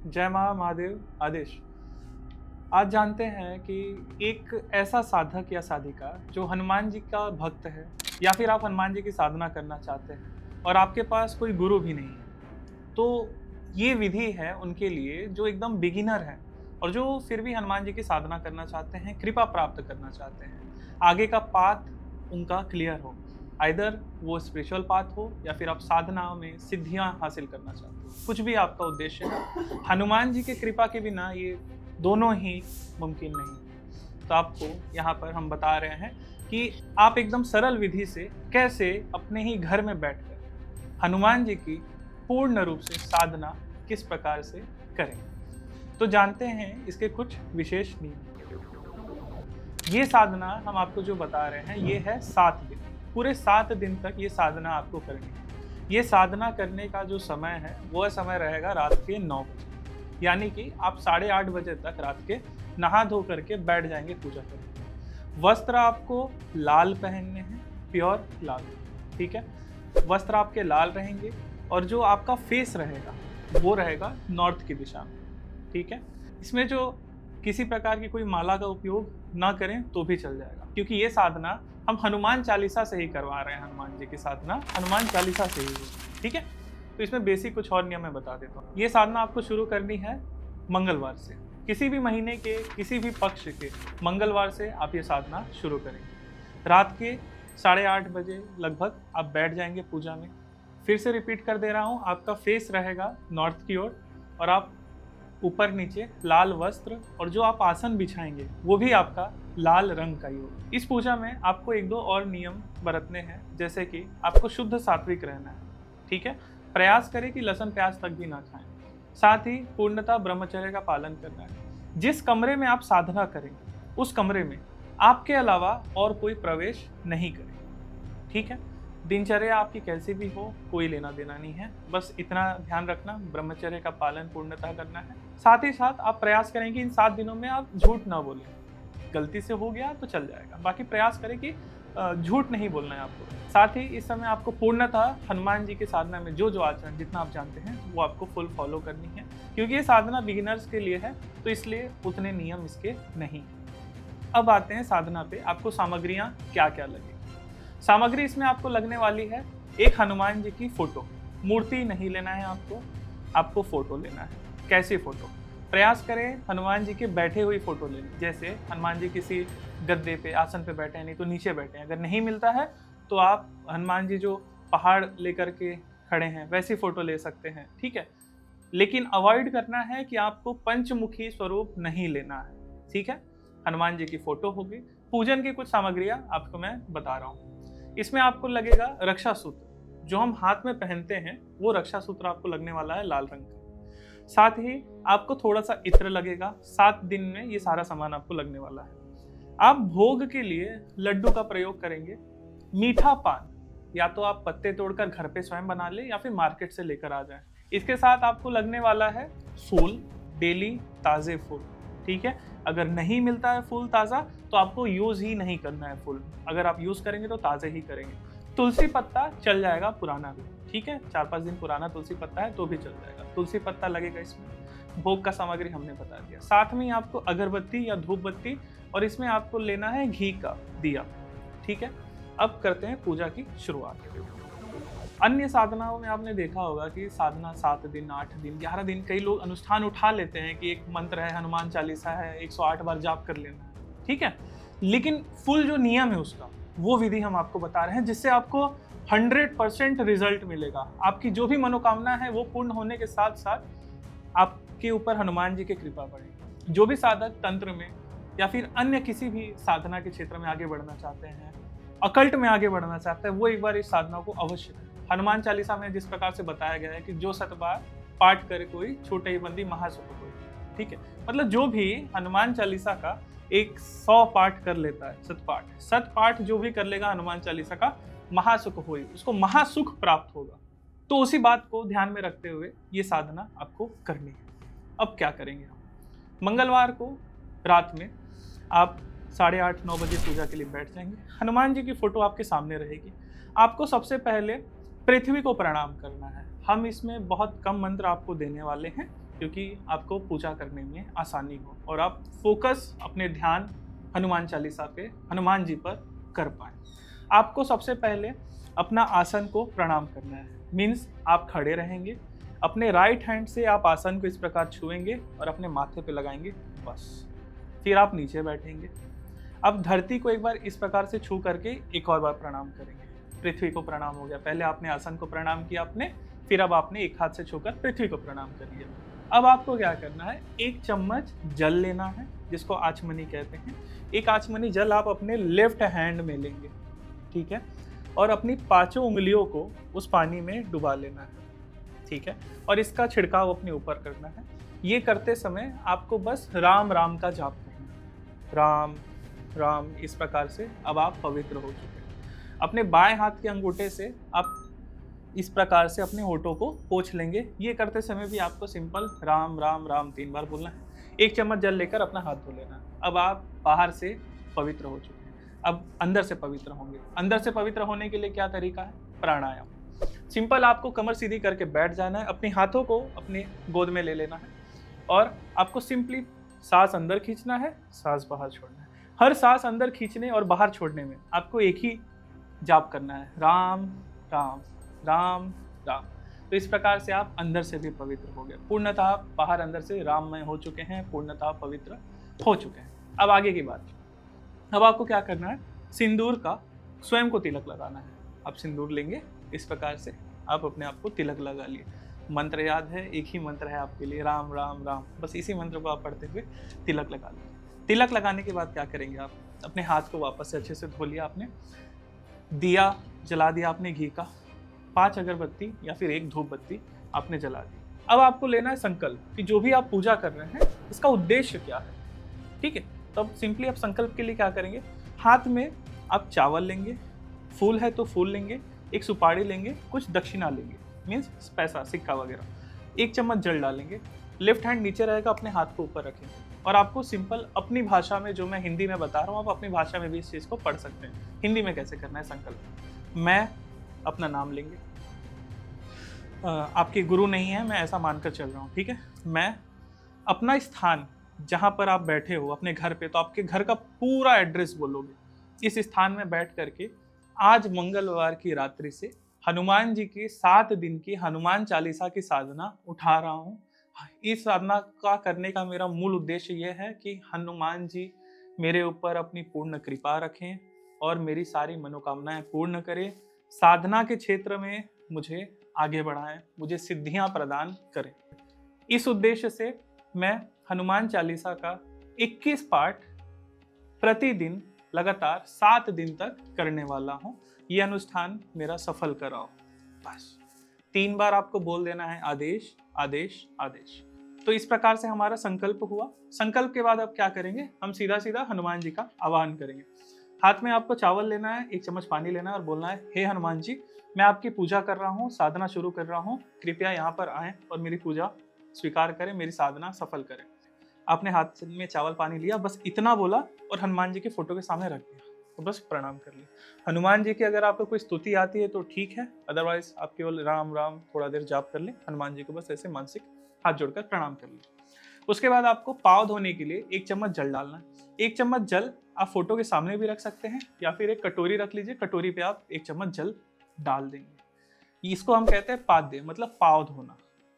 जय महादेव आदेश। आज जानते हैं कि एक ऐसा साधक या साधिका जो हनुमान जी का भक्त है या फिर आप हनुमान जी की साधना करना चाहते हैं और आपके पास कोई गुरु भी नहीं है, तो ये विधि है उनके लिए जो एकदम बिगिनर है और जो फिर भी हनुमान जी की साधना करना चाहते हैं, कृपा प्राप्त करना चाहते हैं, आगे का पाथ उनका क्लियर हो। आइदर वो स्पिरिचुअल पाथ हो या फिर आप साधना में सिद्धियां हासिल करना चाहते हो, कुछ भी आपका उद्देश्य है, हनुमान जी की कृपा के बिना ये दोनों ही मुमकिन नहीं। तो आपको यहाँ पर हम बता रहे हैं कि आप एकदम सरल विधि से कैसे अपने ही घर में बैठकर हनुमान जी की पूर्ण रूप से साधना किस प्रकार से करें। तो जानते हैं इसके कुछ विशेष नियम। ये साधना हम आपको जो बता रहे हैं ये है 7 दिन, पूरे 7 दिन तक ये साधना आपको करनी है। ये साधना करने का जो समय है वह समय रहेगा रात के 9 बजे, यानी कि आप 8:30 बजे तक रात के नहा धो करके बैठ जाएंगे पूजा करने। वस्त्र आपको लाल पहनने हैं, प्योर लाल, ठीक है। वस्त्र आपके लाल रहेंगे और जो आपका फेस रहेगा वो रहेगा नॉर्थ की दिशा में, ठीक है। इसमें जो किसी प्रकार की कोई माला का उपयोग ना करें तो भी चल जाएगा, क्योंकि ये साधना हम हनुमान चालीसा से ही करवा रहे हैं। हनुमान जी की साधना हनुमान चालीसा से ही है, ठीक है। तो इसमें बेसिक कुछ और नियम मैं बता देता हूँ। ये साधना आपको शुरू करनी है मंगलवार से, किसी भी महीने के किसी भी पक्ष के मंगलवार से आप ये साधना शुरू करेंगे। रात के 8:30 बजे लगभग आप बैठ जाएंगे पूजा में। फिर से रिपीट कर दे रहा हूँ, आपका फेस रहेगा नॉर्थ की ओर और आप ऊपर नीचे लाल वस्त्र और जो आप आसन बिछाएंगे वो भी आपका लाल रंग का ही होगा। इस पूजा में आपको 1-2 और नियम बरतने हैं, जैसे कि आपको शुद्ध सात्विक रहना है, ठीक है। प्रयास करें कि लहसुन प्याज तक भी ना खाएं। साथ ही पूर्णतः ब्रह्मचर्य का पालन करना है। जिस कमरे में आप साधना करें उस कमरे में आपके अलावा और कोई प्रवेश नहीं करें, ठीक है। दिनचर्या आपकी कैसी भी हो, कोई लेना देना नहीं है, बस इतना ध्यान रखना, ब्रह्मचर्य का पालन पूर्णतः करना है। साथ ही साथ आप प्रयास करें कि इन 7 दिनों में आप झूठ ना बोलें। गलती से हो गया तो चल जाएगा, बाकी प्रयास करें कि झूठ नहीं बोलना है आपको। साथ ही इस समय आपको पूर्णतः हनुमान जी की साधना में जो जो आचरण जितना आप जानते हैं वो आपको फुल फॉलो करनी है, क्योंकि ये साधना बिगिनर्स के लिए है, तो इसलिए उतने नियम इसके नहीं। अब आते हैं साधना पे, आपको सामग्रियाँ क्या क्या लगेगी। सामग्री इसमें आपको लगने वाली है एक हनुमान जी की फोटो। मूर्ति नहीं लेना है आपको फोटो लेना है। कैसी फोटो? प्रयास करें हनुमान जी के बैठे हुई फोटो लेनी, जैसे हनुमान जी किसी गद्दे पे आसन पे बैठे हैं, नहीं तो नीचे बैठे हैं। अगर नहीं मिलता है तो आप हनुमान जी जो पहाड़ लेकर के खड़े हैं वैसी फोटो ले सकते हैं, ठीक है। लेकिन अवॉइड करना है कि आपको पंचमुखी स्वरूप नहीं लेना है, ठीक है। हनुमान जी की फोटो होगी। पूजन की कुछ सामग्रियां आपको मैं बता रहा हूँ। इसमें आपको लगेगा रक्षा सूत्र, जो हम हाथ में पहनते हैं वो रक्षा सूत्र आपको लगने वाला है लाल रंग का। साथ ही आपको थोड़ा सा इत्र लगेगा। 7 दिन में ये सारा सामान आपको लगने वाला है। आप भोग के लिए लड्डू का प्रयोग करेंगे। मीठा पान या तो आप पत्ते तोड़कर घर पे स्वयं बना ले या फिर मार्केट से लेकर आ जाएं। इसके साथ आपको लगने वाला है फूल, डेली ताजे फूल, ठीक है। अगर नहीं मिलता है फूल ताज़ा तो आपको यूज़ ही नहीं करना है फूल। अगर आप यूज़ करेंगे तो ताज़े ही करेंगे। तुलसी पत्ता चल जाएगा पुराना भी, ठीक है। 4-5 दिन पुराना तुलसी पत्ता है तो भी चल जाएगा। तुलसी पत्ता लगेगा इसमें। भोग का सामग्री हमने बता दिया। साथ में आपको अगरबत्ती या धूप बत्ती, और इसमें आपको लेना है घी का दिया, ठीक है। अब करते हैं पूजा की शुरुआत। अन्य साधनाओं में आपने देखा होगा कि साधना 7 दिन, 8 दिन, 11 दिन कई लोग अनुष्ठान उठा लेते हैं कि एक मंत्र है, हनुमान चालीसा है, 108 बार जाप कर लेना है, ठीक है। लेकिन फुल जो नियम है उसका वो विधि हम आपको बता रहे हैं, जिससे आपको 100% रिजल्ट मिलेगा। आपकी जो भी मनोकामना है वो पूर्ण होने के साथ साथ आपके ऊपर हनुमान जी की कृपा बढ़ेगी। जो भी साधक तंत्र में या फिर अन्य किसी भी साधना के क्षेत्र में आगे बढ़ना चाहते हैं, अकल्ट में आगे बढ़ना चाहते हैं, वो एक बार इस साधना को अवश्य करें। हनुमान चालीसा में जिस प्रकार से बताया गया है कि जो 7 बार पाठ करे कोई, छोटे ही बंदी महासुख कोई, ठीक है। मतलब जो भी हनुमान चालीसा का 100 पाठ कर लेता है, सतपाठ जो भी कर लेगा हनुमान चालीसा का, महासुख होई, उसको महासुख प्राप्त होगा। तो उसी बात को ध्यान में रखते हुए ये साधना आपको करनी है। अब क्या करेंगे हम? मंगलवार को रात में आप 8:30-9 बजे पूजा के लिए बैठ जाएंगे। हनुमान जी की फोटो आपके सामने रहेगी। आपको सबसे पहले पृथ्वी को प्रणाम करना है। हम इसमें बहुत कम मंत्र आपको देने वाले हैं, क्योंकि आपको पूजा करने में आसानी हो और आप फोकस अपने ध्यान हनुमान चालीसा पे, हनुमान जी पर कर पाए। आपको सबसे पहले अपना आसन को प्रणाम करना है। मीन्स आप खड़े रहेंगे, अपने राइट हैंड से आप आसन को इस प्रकार छुएंगे और अपने माथे पे लगाएंगे, बस। फिर आप नीचे बैठेंगे। अब धरती को एक बार इस प्रकार से छू करके एक और बार प्रणाम करेंगे। पृथ्वी को प्रणाम हो गया। पहले आपने आसन को प्रणाम किया आपने, फिर अब आपने एक हाथ से छूकर पृथ्वी को प्रणाम कर लिया। अब आपको क्या करना है, एक चम्मच जल लेना है, जिसको आचमनी कहते हैं। एक आचमनी जल आप अपने लेफ्ट हैंड में लेंगे, ठीक है, और अपनी पांचों उंगलियों को उस पानी में डुबा लेना है, ठीक है, और इसका छिड़काव अपने ऊपर करना है। ये करते समय आपको बस राम राम का जाप करना है, राम राम, इस प्रकार से अब आप पवित्र हो चुके हैं। अपने बाएं हाथ के अंगूठे से आप इस प्रकार से अपने होठों को पोंछ लेंगे। ये करते समय भी आपको सिंपल राम राम राम 3 बार बोलना है। एक चम्मच जल लेकर अपना हाथ धो लेना। अब आप बाहर से पवित्र हो चुके हैं, अब अंदर से पवित्र होंगे। अंदर से पवित्र होने के लिए क्या तरीका है, प्राणायाम। सिंपल आपको कमर सीधी करके बैठ जाना है, अपने हाथों को अपने गोद में ले लेना है और आपको सिंपली सांस अंदर खींचना है, सांस बाहर छोड़ना है। हर सांस अंदर खींचने और बाहर छोड़ने में आपको एक ही जाप करना है, राम राम राम राम। तो इस प्रकार से आप अंदर से भी पवित्र हो गए, पूर्णतः बाहर अंदर से राममय हो चुके हैं, पूर्णतः पवित्र हो चुके हैं। अब आगे की बात, अब आपको क्या करना है, सिंदूर का स्वयं को तिलक लगाना है। आप सिंदूर लेंगे, इस प्रकार से आप अपने आप को तिलक लगा लिए। मंत्र याद है, एक ही मंत्र है आपके लिए, राम राम राम, बस इसी मंत्र को आप पढ़ते हुए तिलक लगा लीजिए। तिलक लगाने के बाद क्या करेंगे, आप अपने हाथ को वापस से अच्छे से धो लिया आपने, दिया जला दिया आपने घी का, 5 अगरबत्ती या फिर 1 धूप बत्ती आपने जला दी। अब आपको लेना है संकल्प कि जो भी आप पूजा कर रहे हैं इसका उद्देश्य क्या है, ठीक है। तो अब सिंपली आप संकल्प के लिए क्या करेंगे, हाथ में आप चावल लेंगे, फूल है तो फूल लेंगे, एक सुपारी लेंगे, कुछ दक्षिणा लेंगे, मीन्स पैसा सिक्का वगैरह, 1 चम्मच जल डालेंगे। लेफ्ट हैंड नीचे रहेगा, अपने हाथ को ऊपर रखेंगे और आपको सिंपल अपनी भाषा में, जो मैं हिंदी में बता रहा हूँ, आप अपनी भाषा में भी इस चीज़ को पढ़ सकते हैं। हिंदी में कैसे करना है संकल्प, मैं अपना नाम लेंगे, आपके गुरु नहीं है, मैं ऐसा मानकर चल रहा हूँ, ठीक है। मैं अपना स्थान जहाँ पर आप बैठे हो अपने घर पे, तो आपके घर का पूरा एड्रेस बोलोगे। इस स्थान में बैठ करके आज मंगलवार की रात्रि से हनुमान जी की 7 दिन की हनुमान चालीसा की साधना उठा रहा हूँ। इस साधना का करने का मेरा मूल उद्देश्य यह है कि हनुमान जी मेरे ऊपर अपनी पूर्ण कृपा रखें और मेरी सारी मनोकामनाएं पूर्ण करें, साधना के क्षेत्र में मुझे आगे बढ़ाएं, मुझे सिद्धियां प्रदान करें। इस उद्देश्य से मैं हनुमान चालीसा का 21 पाठ प्रतिदिन लगातार 7 दिन तक करने वाला हूं। यह अनुष्ठान मेरा सफल कराओ। बस 3 बार आपको बोल देना है, आदेश आदेश आदेश। तो इस प्रकार से हमारा संकल्प हुआ। संकल्प के बाद अब क्या करेंगे, हम सीधा सीधा हनुमान जी का आवाहन करेंगे। हाथ में आपको चावल लेना है, 1 चम्मच पानी लेना है और बोलना है, हे हनुमान जी, मैं आपकी पूजा कर रहा हूँ, साधना शुरू कर रहा हूँ, कृपया यहाँ पर आएं और मेरी पूजा स्वीकार करें, मेरी साधना सफल करें। आपने हाथ में चावल पानी लिया, बस इतना बोला और हनुमान जी के फोटो के सामने रख दिया, तो बस प्रणाम कर लिया। हनुमान जी की अगर आपको कोई स्तुति आती है तो ठीक है, अदरवाइज आप केवल राम राम थोड़ा देर जाप कर ले, हनुमान जी को बस ऐसे मानसिक हाथ जोड़कर प्रणाम कर ले। उसके बाद आपको पाँव धोने के लिए 1 चम्मच जल डालना है। 1 चम्मच जल आप फोटो के सामने भी रख सकते हैं या फिर एक कटोरी रख लीजिए, कटोरी पे आप 1 चम्मच जल डाल देंगे। इसको हम कहते हैं पाद्य, मतलब पाँव धोना,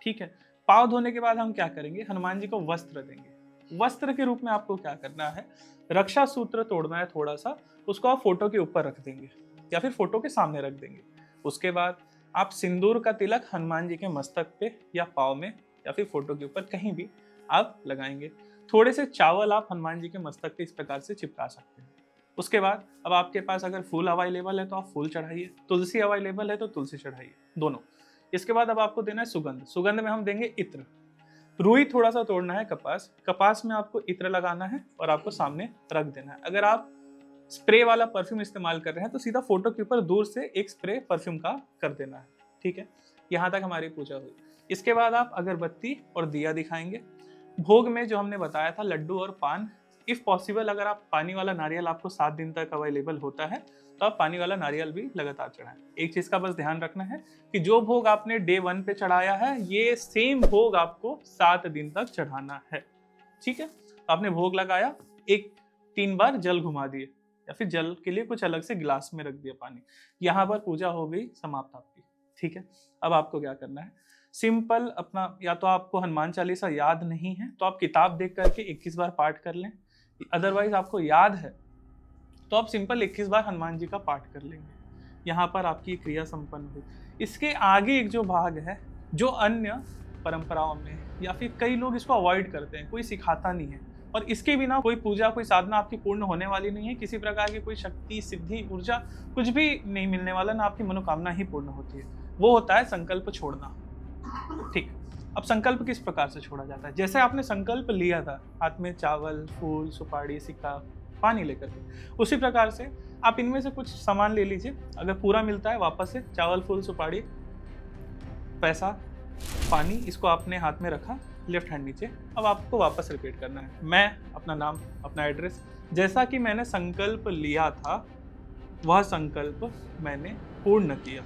ठीक है। पाँव धोने के बाद हम क्या करेंगे, हनुमान जी को वस्त्र देंगे। वस्त्र के रूप में आपको क्या करना है, रक्षा सूत्र तोड़ना है थोड़ा सा, उसको आप फोटो के ऊपर रख देंगे या फिर फोटो के सामने रख देंगे। उसके बाद आप सिंदूर का तिलक हनुमान जी के मस्तक पे या पाँव में या फिर फोटो के ऊपर कहीं भी आप लगाएंगे। थोड़े से चावल आप हनुमान जी के मस्तक पे इस प्रकार से चिपका सकते हैं। उसके बाद अब आपके पास अगर फूल अवेलेबल है तो आप फूल चढ़ाइए, तुलसी अवेलेबल है तो तुलसी चढ़ाइए, दोनों। इसके बाद अब आपको देना है सुगंध। सुगंध में हम देंगे इत्र। रुई थोड़ा सा तोड़ना है, कपास, कपास में आपको इत्र लगाना है और आपको सामने रख देना है। अगर आप स्प्रे वाला परफ्यूम इस्तेमाल कर रहे हैं तो सीधा फोटो के ऊपर दूर से एक स्प्रे परफ्यूम का कर देना है, ठीक है। यहाँ तक हमारी पूजा हुई। इसके बाद आप अगरबत्ती और दिया दिखाएंगे। भोग में जो हमने बताया था लड्डू और पान, इफ पॉसिबल अगर आप पानी वाला नारियल आपको 7 दिन तक अवेलेबल होता है तो आप पानी वाला नारियल भी लगातार चढ़ाएं। एक चीज का बस ध्यान रखना है कि जो भोग आपने डे 1 पे चढ़ाया है ये सेम भोग आपको 7 दिन तक चढ़ाना है। ठीक है, तो आपने भोग लगाया, 3 बार जल घुमा दिए या फिर जल के लिए कुछ अलग से गिलास में रख दिया पानी, यहाँ पर पूजा हो गई समाप्त आपकी। ठीक है, अब आपको क्या करना है, सिंपल अपना, या तो आपको हनुमान चालीसा याद नहीं है तो आप किताब देख करके 21 बार पाठ कर लें, अदरवाइज आपको याद है तो आप सिंपल 21 बार हनुमान जी का पाठ कर लेंगे। यहाँ पर आपकी क्रिया संपन्न हुई। इसके आगे एक जो भाग है, जो अन्य परंपराओं में या फिर कई लोग इसको अवॉइड करते हैं, कोई सिखाता नहीं है, और इसके बिना कोई पूजा, कोई साधना आपकी पूर्ण होने वाली नहीं है। किसी प्रकार की कोई शक्ति, सिद्धि, ऊर्जा कुछ भी नहीं मिलने वाला, ना आपकी मनोकामना ही पूर्ण होती है। वो होता है संकल्प छोड़ना। ठीक, अब संकल्प किस प्रकार से छोड़ा जाता है? जैसे आपने संकल्प लिया था, हाथ में चावल, फूल, सुपारी, सिक्का, पानी लेकर के, उसी प्रकार से आप इनमें से कुछ सामान ले लीजिए। अगर पूरा मिलता है वापस से चावल, फूल, सुपारी, पैसा, पानी, इसको आपने हाथ में रखा, लेफ्ट हैंड नीचे। अब आपको वापस रिपीट करना है, मैं, अपना नाम, अपना एड्रेस, जैसा कि मैंने संकल्प लिया था वह संकल्प मैंने पूर्ण किया।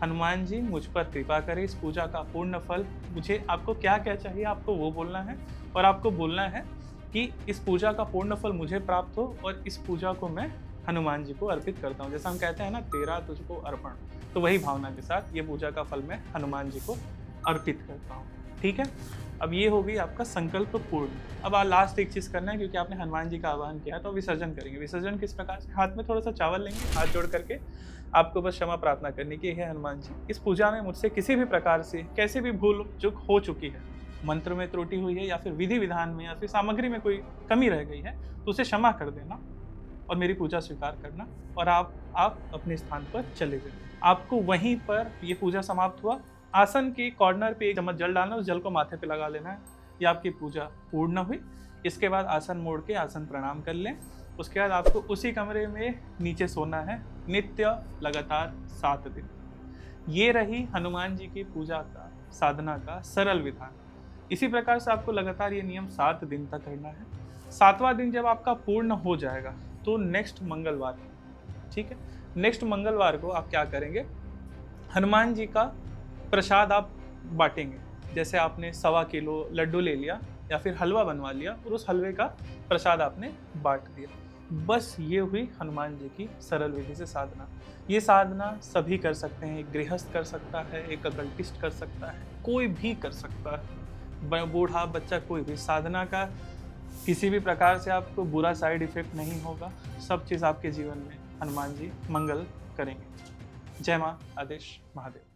हनुमान जी मुझ पर कृपा करें, इस पूजा का पूर्ण फल मुझे, आपको क्या क्या चाहिए आपको वो बोलना है, और आपको बोलना है कि इस पूजा का पूर्ण फल मुझे प्राप्त हो और इस पूजा को मैं हनुमान जी को अर्पित करता हूँ। जैसा हम कहते हैं ना, तेरा तुझको अर्पण, तो वही भावना के साथ ये पूजा का फल मैं हनुमान जी को अर्पित करता हूँ। ठीक है, अब ये हो गई आपका संकल्प पूर्ण। अब लास्ट एक चीज़ करना है, क्योंकि आपने हनुमान जी का आह्वान किया तो विसर्जन करेंगे। विसर्जन किस प्रकार से, हाथ में थोड़ा सा चावल लेंगे, हाथ जोड़ करके आपको बस क्षमा प्रार्थना करनी की है, हनुमान जी इस पूजा में मुझसे किसी भी प्रकार से कैसे भी भूल चूक हो चुकी है, मंत्र में त्रुटि हुई है या फिर विधि विधान में या फिर सामग्री में कोई कमी रह गई है, तो उसे क्षमा कर देना और मेरी पूजा स्वीकार करना, और आप अपने स्थान पर चले गए। आपको वहीं पर ये पूजा समाप्त हुआ। आसन के कॉर्नर पे 1 चम्मच जल डालना, उस जल को माथे पे लगा लेना है। ये आपकी पूजा पूर्ण हुई। इसके बाद आसन मोड़ के आसन प्रणाम कर लें। उसके बाद आपको उसी कमरे में नीचे सोना है नित्य, लगातार 7 दिन। ये रही हनुमान जी की पूजा का, साधना का सरल विधान। इसी प्रकार से आपको लगातार ये नियम 7 दिन तक करना है। 7वां दिन जब आपका पूर्ण हो जाएगा तो नेक्स्ट मंगलवार, ठीक है, नेक्स्ट मंगलवार को आप क्या करेंगे, हनुमान जी का प्रसाद आप बांटेंगे। जैसे आपने 1.25 किलो लड्डू ले लिया या फिर हलवा बनवा लिया और उस हलवे का प्रसाद आपने बांट दिया। बस ये हुई हनुमान जी की सरल विधि से साधना। ये साधना सभी कर सकते हैं, एक गृहस्थ कर सकता है, एक अकल्टिस्ट कर सकता है, कोई भी कर सकता है, बूढ़ा बच्चा, कोई भी। साधना का किसी भी प्रकार से आपको बुरा साइड इफेक्ट नहीं होगा। सब चीज़ आपके जीवन में हनुमान जी मंगल करेंगे। जय मां, आदेश महादेव।